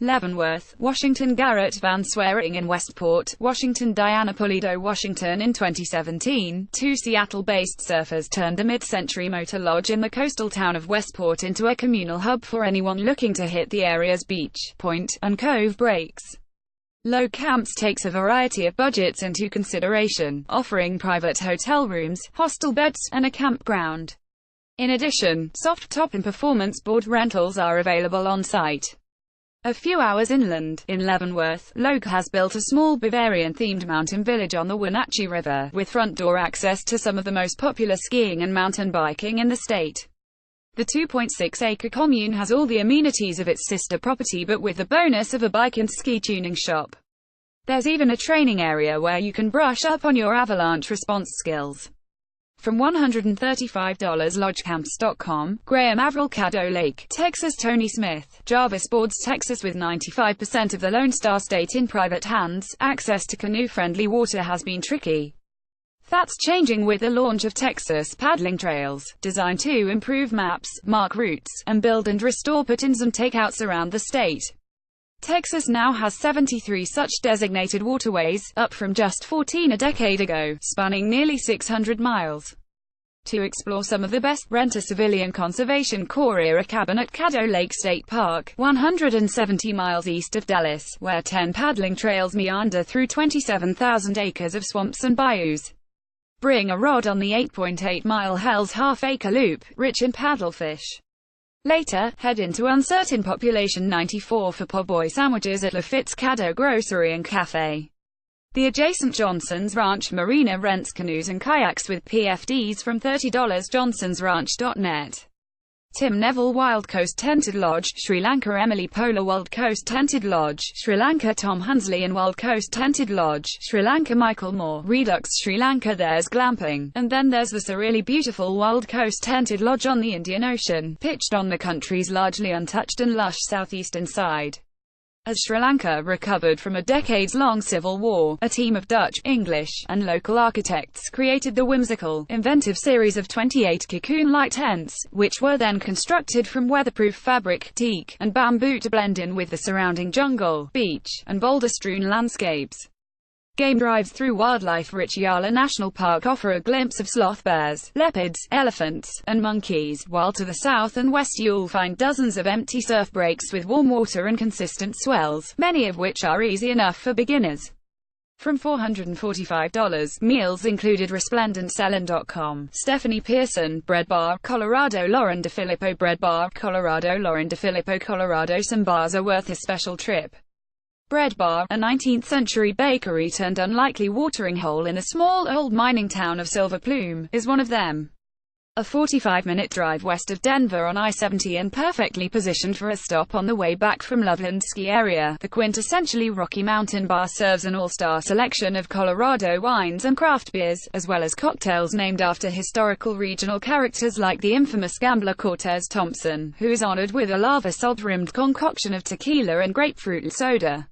Leavenworth, Washington. Garrett Van Swearing in Westport, Washington. Diana Pulido, Washington. In 2017, two Seattle-based surfers turned a mid-century motor lodge in the coastal town of Westport into a communal hub for anyone looking to hit the area's beach, point, and cove breaks. Low Camps takes a variety of budgets into consideration, offering private hotel rooms, hostel beds, and a campground. In addition, soft top and performance board rentals are available on site. A few hours inland, in Leavenworth, Logue has built a small Bavarian-themed mountain village on the Wenatchee River, with front-door access to some of the most popular skiing and mountain biking in the state. The 2.6-acre commune has all the amenities of its sister property but with the bonus of a bike and ski tuning shop. There's even a training area where you can brush up on your avalanche response skills. From $135 lodgecamps.com, Graham Averill. Caddo Lake, Texas. Tony Smith, Jarvis Boards, Texas. With 95% of the Lone Star State in private hands, access to canoe-friendly water has been tricky. That's changing with the launch of Texas Paddling Trails, designed to improve maps, mark routes, and build and restore put-ins and takeouts around the state. Texas now has 73 such designated waterways, up from just 14 a decade ago, spanning nearly 600 miles. To explore some of the best, rent a Civilian Conservation Corps-era cabin at Caddo Lake State Park, 170 miles east of Dallas, where 10 paddling trails meander through 27,000 acres of swamps and bayous. Bring a rod on the 8.8-mile Hell's Half-Acre Loop, rich in paddlefish. Later, head into uncertain population 94 for po' boy sandwiches at Lafitte's Caddo Grocery and Cafe. The adjacent Johnson's Ranch Marina rents canoes and kayaks with PFDs from $30. johnsonsranch.net. Tim Neville. Wild Coast Tented Lodge, Sri Lanka. Emily Polar. Wild Coast Tented Lodge, Sri Lanka. Tom Hunsley and Wild Coast Tented Lodge, Sri Lanka. Michael Moore. Redux, Sri Lanka. There's glamping, and then there's the surreally beautiful Wild Coast Tented Lodge on the Indian Ocean, pitched on the country's largely untouched and lush southeastern side. As Sri Lanka recovered from a decades-long civil war, a team of Dutch, English, and local architects created the whimsical, inventive series of 28 cocoon-like tents, which were then constructed from weatherproof fabric, teak, and bamboo to blend in with the surrounding jungle, beach, and boulder-strewn landscapes. Game drives through wildlife-rich Yala National Park offer a glimpse of sloth bears, leopards, elephants, and monkeys, while to the south and west you'll find dozens of empty surf breaks with warm water and consistent swells, many of which are easy enough for beginners. From $445, meals included. ResplendentSelon.com. Stephanie Pearson, Bread Bar, Colorado. Lauren DeFilippo. Bread Bar, Colorado. Lauren DeFilippo. Colorado. Some bars are worth a special trip. Bread Bar, a 19th-century bakery turned unlikely watering hole in the small old mining town of Silver Plume, is one of them. A 45-minute drive west of Denver on I-70 and perfectly positioned for a stop on the way back from Loveland Ski Area, the quintessentially Rocky Mountain Bar serves an all-star selection of Colorado wines and craft beers, as well as cocktails named after historical regional characters like the infamous gambler Cortez Thompson, who is honored with a lava salt-rimmed concoction of tequila and grapefruit soda.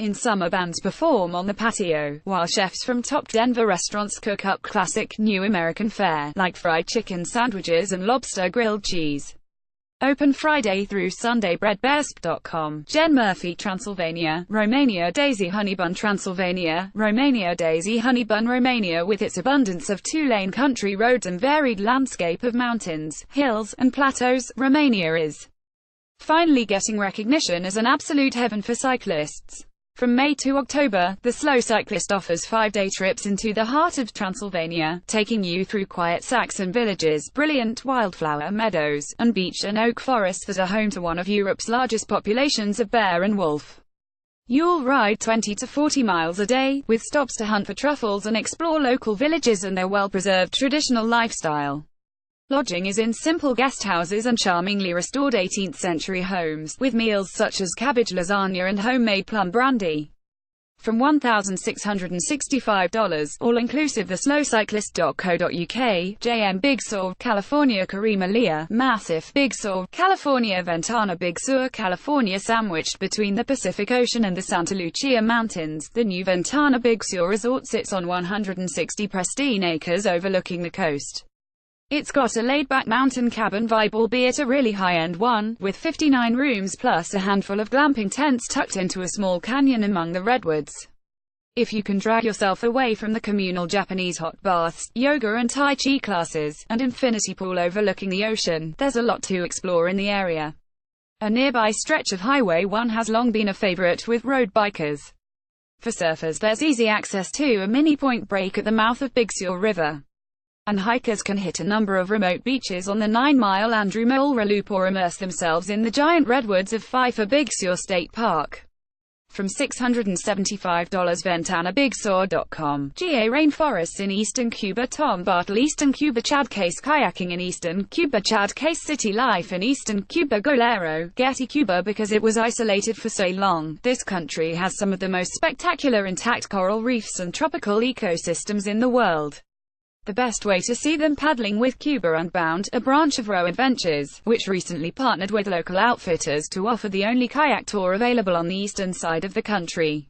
In summer, bands perform on the patio, while chefs from top Denver restaurants cook up classic, new American fare, like fried chicken sandwiches and lobster grilled cheese. Open Friday through Sunday. Breadbearsp.com. Jen Murphy. Transylvania, Romania. Daisy Honeybun. Transylvania, Romania. Daisy Honeybun. Romania, with its abundance of two-lane country roads and varied landscape of mountains, hills, and plateaus, Romania is finally getting recognition as an absolute heaven for cyclists. From May to October, the Slow Cyclist offers 5-day trips into the heart of Transylvania, taking you through quiet Saxon villages, brilliant wildflower meadows, and beech and oak forests that are home to one of Europe's largest populations of bear and wolf. You'll ride 20 to 40 miles a day, with stops to hunt for truffles and explore local villages and their well-preserved traditional lifestyle. Lodging is in simple guest houses and charmingly restored 18th-century homes, with meals such as cabbage lasagna and homemade plum brandy. From $1,665, all-inclusive. theslowcyclist.co.uk, JM Big Sur, California. Karima Leah, Massif, Big Sur, California. Ventana Big Sur, California. Sandwiched between the Pacific Ocean and the Santa Lucia Mountains, the new Ventana Big Sur resort sits on 160 pristine acres overlooking the coast. It's got a laid-back mountain cabin vibe, albeit a really high-end one, with 59 rooms plus a handful of glamping tents tucked into a small canyon among the redwoods. If you can drag yourself away from the communal Japanese hot baths, yoga and tai chi classes, and infinity pool overlooking the ocean, there's a lot to explore in the area. A nearby stretch of Highway 1 has long been a favorite with road bikers. For surfers, there's easy access to a mini point break at the mouth of Big Sur River. And hikers can hit a number of remote beaches on the 9-mile Andrew Moulra Loop or immerse themselves in the giant redwoods of Pfeiffer Big Sur State Park. From $675 VentanaBigSur.com. GA Rainforests in Eastern Cuba. Tom Bartle. Eastern Cuba. Chad Case. Kayaking in Eastern Cuba. Chad Case. City life in Eastern Cuba. Golero. Getty, Cuba. Because it was isolated for so long, this country has some of the most spectacular intact coral reefs and tropical ecosystems in the world. The best way to see them: paddling with Cuba Unbound, a branch of Row Adventures, which recently partnered with local outfitters to offer the only kayak tour available on the eastern side of the country.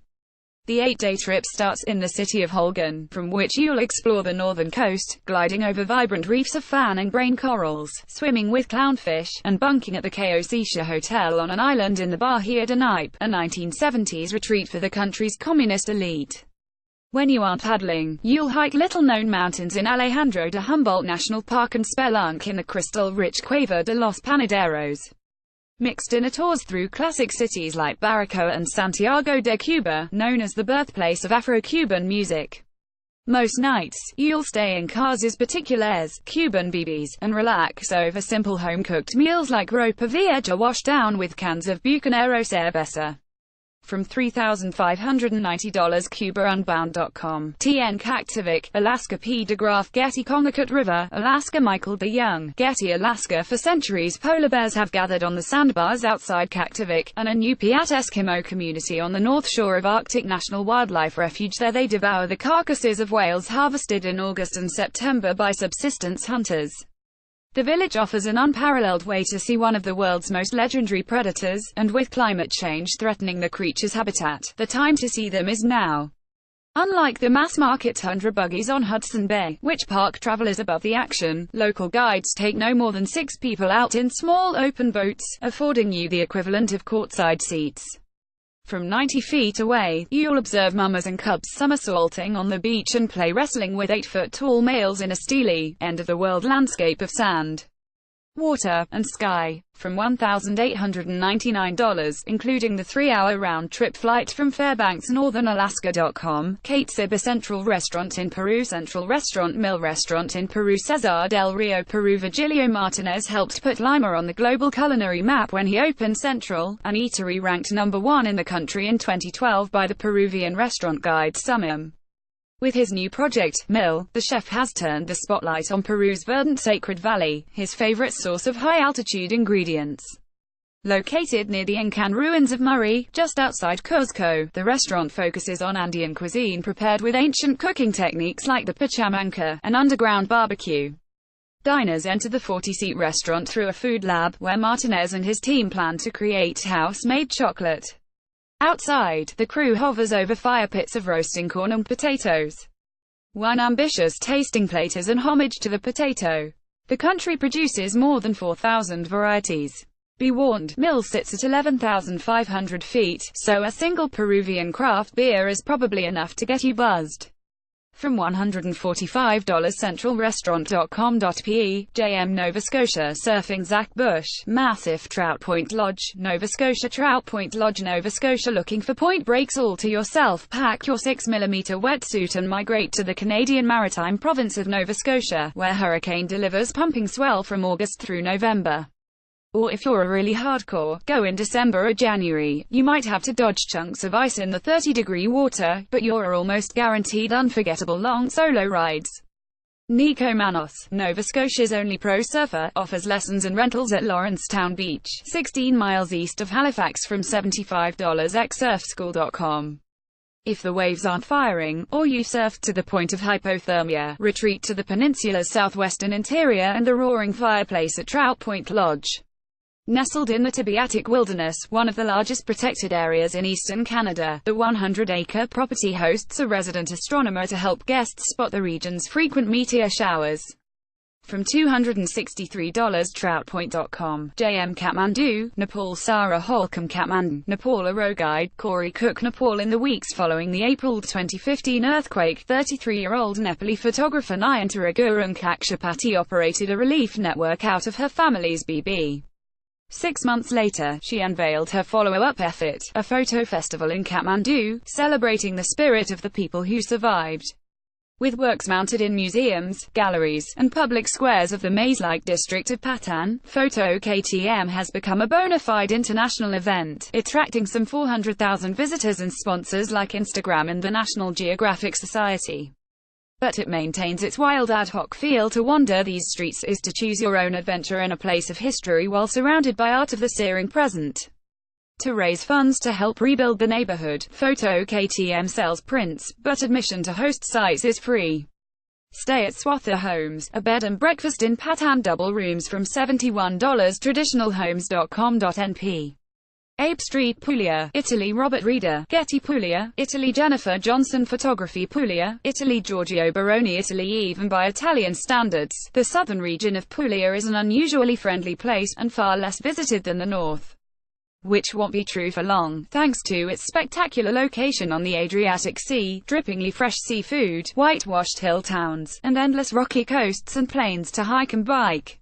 The 8-day trip starts in the city of Holguin, from which you'll explore the northern coast, gliding over vibrant reefs of fan and grain corals, swimming with clownfish, and bunking at the Cayo Hotel on an island in the Bahia de Naipe, a 1970s retreat for the country's communist elite. When you aren't paddling, you'll hike little-known mountains in Alejandro de Humboldt National Park and spelunk in the crystal-rich Cueva de los Panaderos. Mixed in tours through classic cities like Baracoa and Santiago de Cuba, known as the birthplace of Afro-Cuban music. Most nights, you'll stay in casas particulares, Cuban BBs, and relax over simple home-cooked meals like ropa vieja washed down with cans of Bucanero cerveza. From $3,590 CubaUnbound.com. TN Kaktivik, Alaska. P. DeGraff. Getty, Congacut River, Alaska. Michael de Young. Getty, Alaska. For centuries, polar bears have gathered on the sandbars outside Kaktivik, an Inupiat Eskimo community on the north shore of Arctic National Wildlife Refuge. There they devour the carcasses of whales harvested in August and September by subsistence hunters. The village offers an unparalleled way to see one of the world's most legendary predators, and with climate change threatening the creature's habitat, the time to see them is now. Unlike the mass-market tundra buggies on Hudson Bay, which park travelers above the action, local guides take no more than 6 people out in small open boats, affording you the equivalent of courtside seats. From 90 feet away, you'll observe mamas and cubs somersaulting on the beach and play wrestling with 8-foot-tall males in a steely, end-of-the-world landscape of sand, water, and sky. From $1,899, including the 3-hour round-trip flight from Fairbanks, Northern Alaska.com. Kate Sibber. Central Restaurant in Peru. Central Restaurant. Mill Restaurant in Peru. Cesar del Rio, Peru. Virgilio Martinez helped put Lima on the global culinary map when he opened Central, an eatery ranked #1 in the country in 2012 by the Peruvian restaurant guide SUMM. With his new project, Mill, the chef has turned the spotlight on Peru's verdant Sacred Valley, his favorite source of high-altitude ingredients. Located near the Incan ruins of Murray, just outside Cuzco, the restaurant focuses on Andean cuisine prepared with ancient cooking techniques like the pachamanca, an underground barbecue. Diners enter the 40-seat restaurant through a food lab, where Martinez and his team plan to create house-made chocolate. Outside, the crew hovers over fire pits of roasting corn and potatoes. One ambitious tasting plate is an homage to the potato. The country produces more than 4,000 varieties. Be warned, Mill sits at 11,500 feet, so a single Peruvian craft beer is probably enough to get you buzzed. From $145 CentralRestaurant.com.pe. JM Nova Scotia. Surfing. Zach Bush. Massif Trout Point Lodge, Nova Scotia. Trout Point Lodge, Nova Scotia. Looking for point breaks all to yourself? Pack your 6mm wetsuit and migrate to the Canadian maritime province of Nova Scotia, where hurricane delivers pumping swell from August through November. Or if you're a really hardcore, go in December or January. You might have to dodge chunks of ice in the 30-degree water, but you're almost guaranteed unforgettable long solo rides. Nico Manos, Nova Scotia's only pro surfer, offers lessons and rentals at Lawrencetown Beach, 16 miles east of Halifax from $75 xsurfschool.com. If the waves aren't firing, or you surfed to the point of hypothermia, retreat to the peninsula's southwestern interior and the roaring fireplace at Trout Point Lodge. Nestled in the Tibiatic Wilderness, one of the largest protected areas in eastern Canada, the 100-acre property hosts a resident astronomer to help guests spot the region's frequent meteor showers. From $263, Troutpoint.com, JM Kathmandu, Nepal. Sarah Holcomb, Kathmandu, Nepal. A road guide, Corey Cook, Nepal. In the weeks following the April 2015 earthquake, 33-year-old Nepali photographer Nayantara Gurung Kakshapati operated a relief network out of her family's BB. 6 months later, she unveiled her follow-up effort, a photo festival in Kathmandu, celebrating the spirit of the people who survived. With works mounted in museums, galleries, and public squares of the maze-like district of Patan, Photo KTM has become a bona fide international event, attracting some 400,000 visitors and sponsors like Instagram and the National Geographic Society. But it maintains its wild ad hoc feel. To wander these streets is to choose your own adventure in a place of history while surrounded by art of the searing present. To raise funds to help rebuild the neighborhood, Photo KTM sells prints, but admission to host sites is free. Stay at Swatha Homes, a bed and breakfast in Patan, double rooms from $71. Traditionalhomes.com.np. Ape Street, Puglia, Italy. Robert Reeder, Getty. Puglia, Italy. Jennifer Johnson Photography. Puglia, Italy. Giorgio Baroni, Italy. Even by Italian standards, the southern region of Puglia is an unusually friendly place, and far less visited than the north. Which won't be true for long, thanks to its spectacular location on the Adriatic Sea, drippingly fresh seafood, whitewashed hill towns, and endless rocky coasts and plains to hike and bike.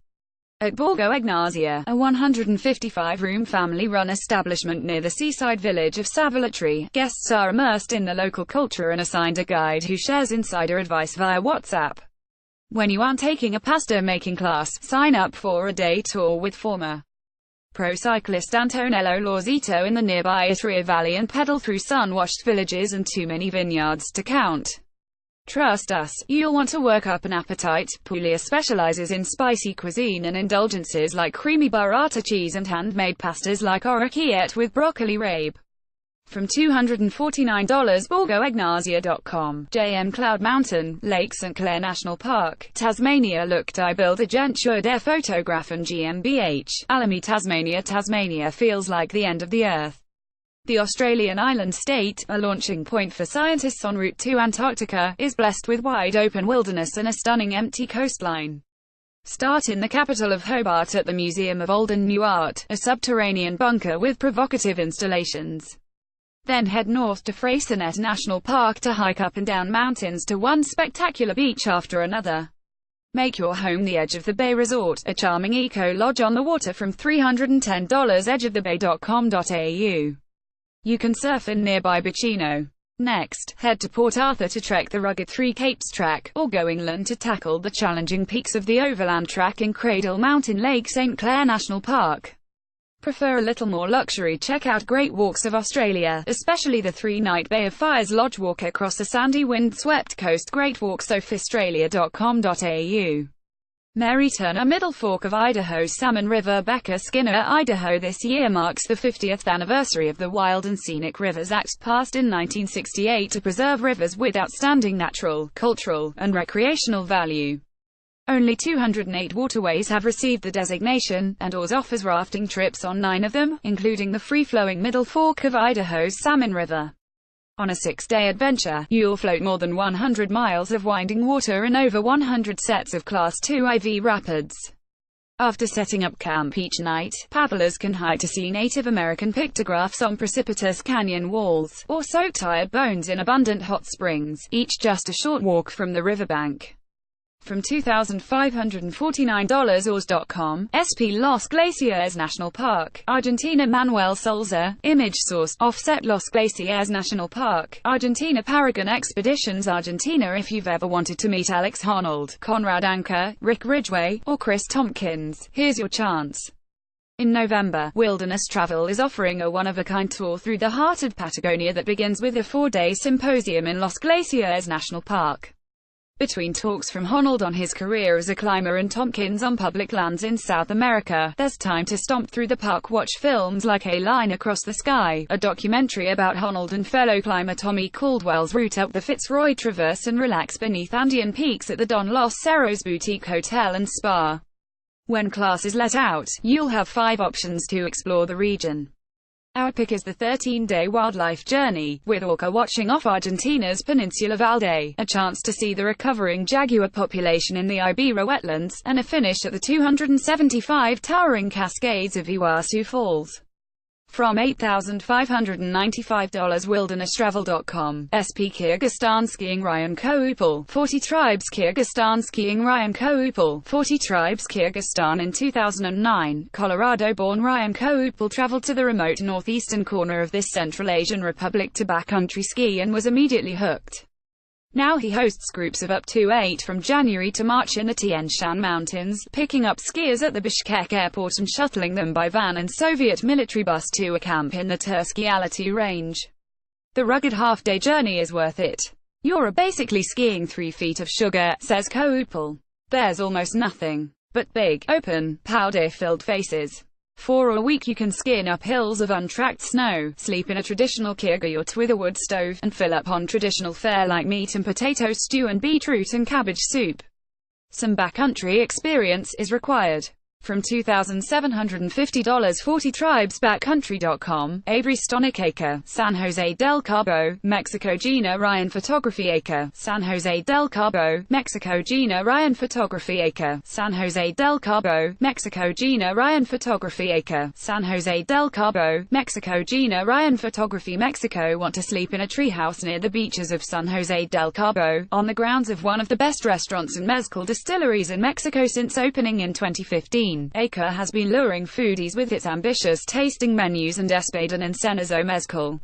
At Borgo Egnasia, a 155-room family-run establishment near the seaside village of Savalatri, guests are immersed in the local culture and assigned a guide who shares insider advice via WhatsApp. When you aren't taking a pasta-making class, sign up for a day tour with former pro cyclist Antonello Lorzito in the nearby Etria Valley and pedal through sun-washed villages and too many vineyards to count. Trust us, you'll want to work up an appetite. Puglia specializes in spicy cuisine and indulgences like creamy burrata cheese and handmade pastas like orecchiette with broccoli rabe. From $249, BorgoEgnasia.com, JM Cloud Mountain, Lake St. Clair National Park, Tasmania. Look, I build a genture der Fotografen GmbH, Alamy, Tasmania. Tasmania feels like the end of the earth. The Australian island state, a launching point for scientists en route to Antarctica, is blessed with wide-open wilderness and a stunning empty coastline. Start in the capital of Hobart at the Museum of Old and New Art, a subterranean bunker with provocative installations. Then head north to Freycinet National Park to hike up and down mountains to one spectacular beach after another. Make your home the Edge of the Bay Resort, a charming eco-lodge on the water from $310. edgeofthebay.com.au. You can surf in nearby Bacino. Next, head to Port Arthur to trek the rugged Three Capes Track, or go inland to tackle the challenging peaks of the Overland Track in Cradle Mountain. Lake St. Clair National Park. Prefer a little more luxury? Check out Great Walks of Australia, especially the 3-night Bay of Fires Lodge walk across the sandy wind-swept coast. Great Walks Australia.com.au. Mary Turner Middle Fork of Idaho's Salmon River. Becca Skinner, Idaho. This year marks the 50th anniversary of the Wild and Scenic Rivers Act, passed in 1968 to preserve rivers with outstanding natural, cultural, and recreational value. Only 208 waterways have received the designation, and Oars offers rafting trips on 9 of them, including the free-flowing Middle Fork of Idaho's Salmon River. On a 6-day adventure, you'll float more than 100 miles of winding water and over 100 sets of Class II IV rapids. After setting up camp each night, paddlers can hike to see Native American pictographs on precipitous canyon walls, or soak tired bones in abundant hot springs, each just a short walk from the riverbank. From $2,549, Oars.com, SP Los Glaciares National Park, Argentina. Manuel Solza, image source, offset. Los Glaciares National Park, Argentina. Paragon Expeditions Argentina. If you've ever wanted to meet Alex Honnold, Conrad Anker, Rick Ridgway, or Chris Tompkins, here's your chance. In November, Wilderness Travel is offering a one-of-a-kind tour through the heart of Patagonia that begins with a 4-day symposium in Los Glaciares National Park. Between talks from Honnold on his career as a climber and Tompkins on public lands in South America, there's time to stomp through the park. Watch films like A Line Across the Sky, a documentary about Honnold and fellow climber Tommy Caldwell's route up the Fitzroy Traverse, and relax beneath Andean peaks at the Don Los Cerros Boutique Hotel and Spa. When class is let out, you'll have 5 options to explore the region. Our pick is the 13-day wildlife journey, with orca watching off Argentina's Peninsula Valde, a chance to see the recovering jaguar population in the Ibera wetlands, and a finish at the 275 towering cascades of Iguazu Falls. From $8,595 WildernessTravel.com. SP Kyrgyzstan Skiing Ryan Koupal, 40 Tribes Kyrgyzstan Skiing Ryan Koupal, 40 Tribes Kyrgyzstan. In 2009, Colorado-born Ryan Koupal traveled to the remote northeastern corner of this Central Asian republic to backcountry ski and was immediately hooked. Now he hosts groups of up to 8 from January to March in the Tian Shan Mountains, picking up skiers at the Bishkek airport and shuttling them by van and Soviet military bus to a camp in the Tursky Alati range. The rugged half-day journey is worth it. You're basically skiing 3 feet of sugar, says Koupal. There's almost nothing but big, open, powder-filled faces. For a week you can ski up hills of untracked snow, sleep in a traditional Kyrgyz yurt with a wood stove, and fill up on traditional fare like meat and potato stew and beetroot and cabbage soup. Some backcountry experience is required. From $2,750 40 Tribes Backcountry.com. Avery Stonick Acre, San Jose del Cabo, Mexico. Gina Ryan Photography Acre, San Jose del Cabo, Mexico. Gina Ryan Photography Acre, San Jose del Cabo, Mexico. Gina Ryan Photography Acre, San Jose del Cabo, Mexico. Gina Ryan Photography Mexico. Want to sleep in a treehouse near the beaches of San Jose del Cabo, on the grounds of one of the best restaurants and mezcal distilleries in Mexico since opening in 2015. Acre has been luring foodies with its ambitious tasting menus and Espadon and Cenazo mezcal.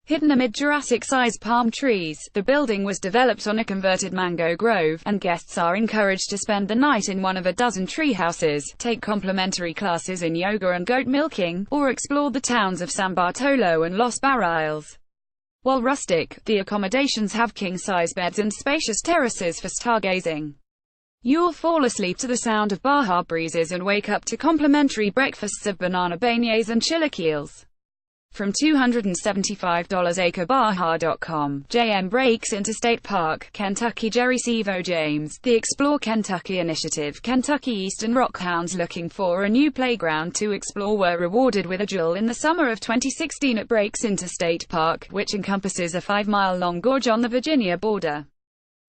Hidden amid Jurassic-sized palm trees, the building was developed on a converted mango grove, and guests are encouraged to spend the night in one of a dozen tree houses, take complimentary classes in yoga and goat milking, or explore the towns of San Bartolo and Los Barriles. While rustic, the accommodations have king-size beds and spacious terraces for stargazing. You'll fall asleep to the sound of Baja breezes and wake up to complimentary breakfasts of banana beignets and chilaquiles. From $275 AcreBaja.com. JM Breaks Interstate Park, Kentucky. Jerry Sevo James, the Explore Kentucky Initiative. Kentucky Eastern Rockhounds looking for a new playground to explore were rewarded with a jewel in the summer of 2016 at Breaks Interstate Park, which encompasses a 5-mile-long gorge on the Virginia border.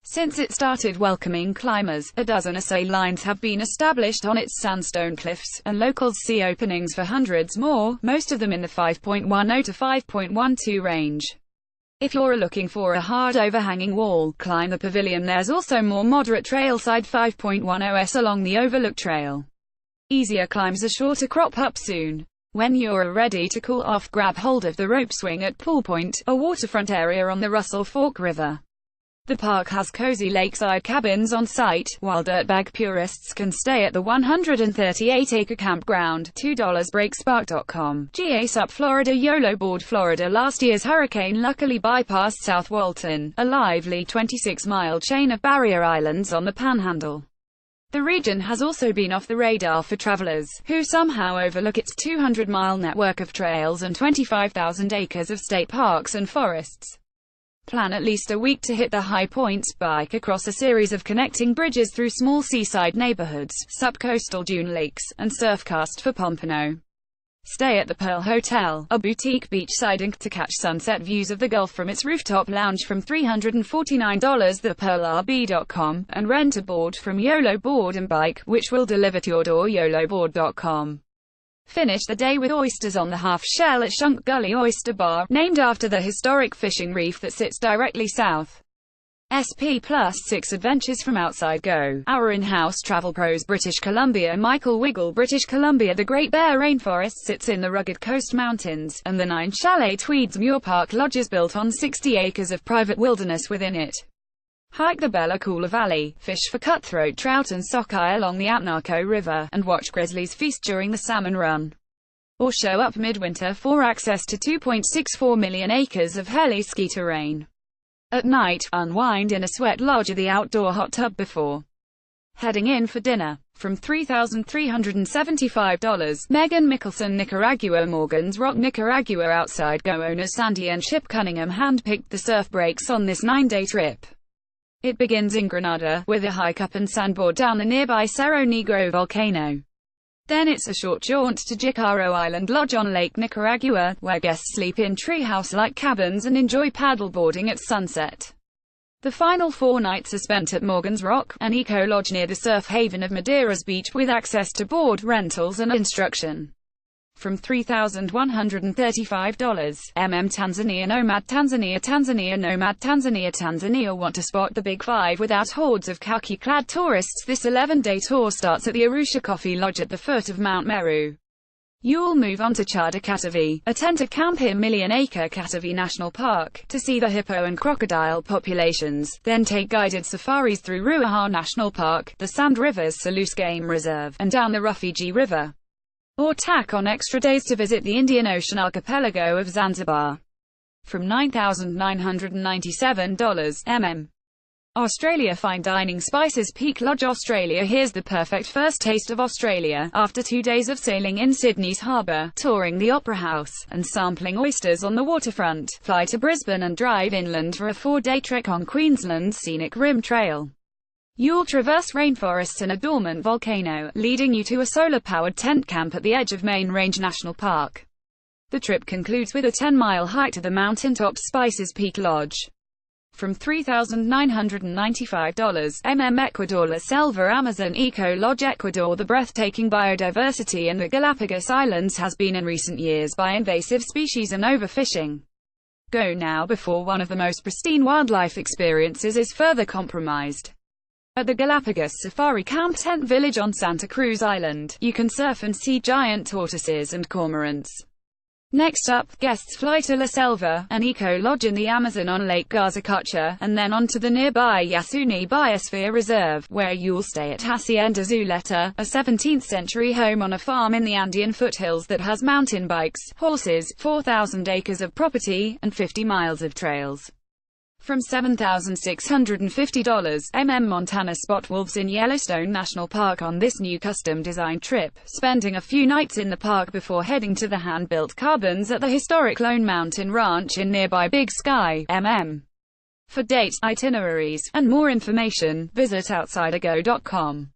Since it started welcoming climbers, a dozen assay lines have been established on its sandstone cliffs, and locals see openings for hundreds more, most of them in the 5.10 to 5.12 range. If you're looking for a hard overhanging wall, climb the pavilion. There's also more moderate trailside 5.10s along the Overlook Trail. Easier climbs are sure to crop up soon. When you're ready to cool off, grab hold of the rope swing at Pool Point, a waterfront area on the Russell Fork River. The park has cozy lakeside cabins on site, while dirtbag purists can stay at the 138-acre campground. $2 GA-SUP Florida. YOLO Board Florida. Last year's hurricane luckily bypassed South Walton, a lively 26-mile chain of barrier islands on the Panhandle. The region has also been off the radar for travelers, who somehow overlook its 200-mile network of trails and 25,000 acres of state parks and forests. Plan at least a week to hit the high points, bike across a series of connecting bridges through small seaside neighborhoods, sup coastal dune lakes, and surfcast for Pompano. Stay at the Pearl Hotel, a boutique beachside inn, to catch sunset views of the Gulf from its rooftop lounge from $349 thepearlrb.com, and rent a board from YOLO Board and Bike, which will deliver to your door. YOLOboard.com. Finish the day with oysters on the half shell at Shunk Gully Oyster Bar, named after the historic fishing reef that sits directly south. SP+6 Adventures from Outside Go. Our in-house travel pros. British Columbia. Michael Wiggle. British Columbia. The Great Bear Rainforest sits in the rugged coast mountains, and the 9 chalet Tweeds Muir Park lodges built on 60 acres of private wilderness within it. Hike the Bella Coola Valley, fish for cutthroat trout and sockeye along the Apnarco River, and watch grizzlies feast during the salmon run. Or show up midwinter for access to 2.64 million acres of heli ski terrain. At night, unwind in a sweat lodge or the outdoor hot tub before heading in for dinner. From $3,375, Megan Mickelson. Nicaragua. Morgan's Rock, Nicaragua. Outside Go owners Sandy and Chip Cunningham handpicked the surf breaks on this 9-day trip. It begins in Granada, with a hike up and sandboard down the nearby Cerro Negro volcano. Then it's a short jaunt to Jicaro Island Lodge on Lake Nicaragua, where guests sleep in treehouse-like cabins and enjoy paddleboarding at sunset. The final 4 nights are spent at Morgan's Rock, an eco-lodge near the surf haven of Madeira's beach with access to board rentals and instruction. From $3,135. Tanzania Nomad Tanzania Tanzania Nomad Tanzania Tanzania want to spot the Big Five without hordes of khaki-clad tourists. This 11-day tour starts at the Arusha Coffee Lodge at the foot of Mount Meru. You'll move on to Chada Katavi, a tent-a-camp in million-acre Katavi National Park, to see the hippo and crocodile populations, then take guided safaris through Ruaha National Park, the Sand Rivers Selous Game Reserve, and down the Rufiji River. Or tack on extra days to visit the Indian Ocean archipelago of Zanzibar. From $9,997. Australia Fine Dining Spices Peak Lodge Australia. Here's the perfect first taste of Australia, after 2 days of sailing in Sydney's harbour, touring the Opera House, and sampling oysters on the waterfront. Fly to Brisbane and drive inland for a 4-day trek on Queensland's Scenic Rim Trail. You'll traverse rainforests and a dormant volcano, leading you to a solar-powered tent camp at the edge of Main Range National Park. The trip concludes with a 10-mile hike to the mountaintop Spices Peak Lodge. From $3,995. Ecuador La Selva Amazon Eco Lodge Ecuador. The breathtaking biodiversity in the Galapagos Islands has been in recent years by invasive species and overfishing. Go now before one of the most pristine wildlife experiences is further compromised. At the Galapagos Safari Camp Tent Village on Santa Cruz Island, you can surf and see giant tortoises and cormorants. Next up, guests fly to La Selva, an eco-lodge in the Amazon on Lake Garzacacha, and then on to the nearby Yasuni Biosphere Reserve, where you'll stay at Hacienda Zuleta, a 17th-century home on a farm in the Andean foothills that has mountain bikes, horses, 4,000 acres of property, and 50 miles of trails. From $7,650. Montana spot wolves in Yellowstone National Park on this new custom-designed trip, spending a few nights in the park before heading to the hand-built cabins at the historic Lone Mountain Ranch in nearby Big Sky. For dates, itineraries, and more information, visit outsidergo.com.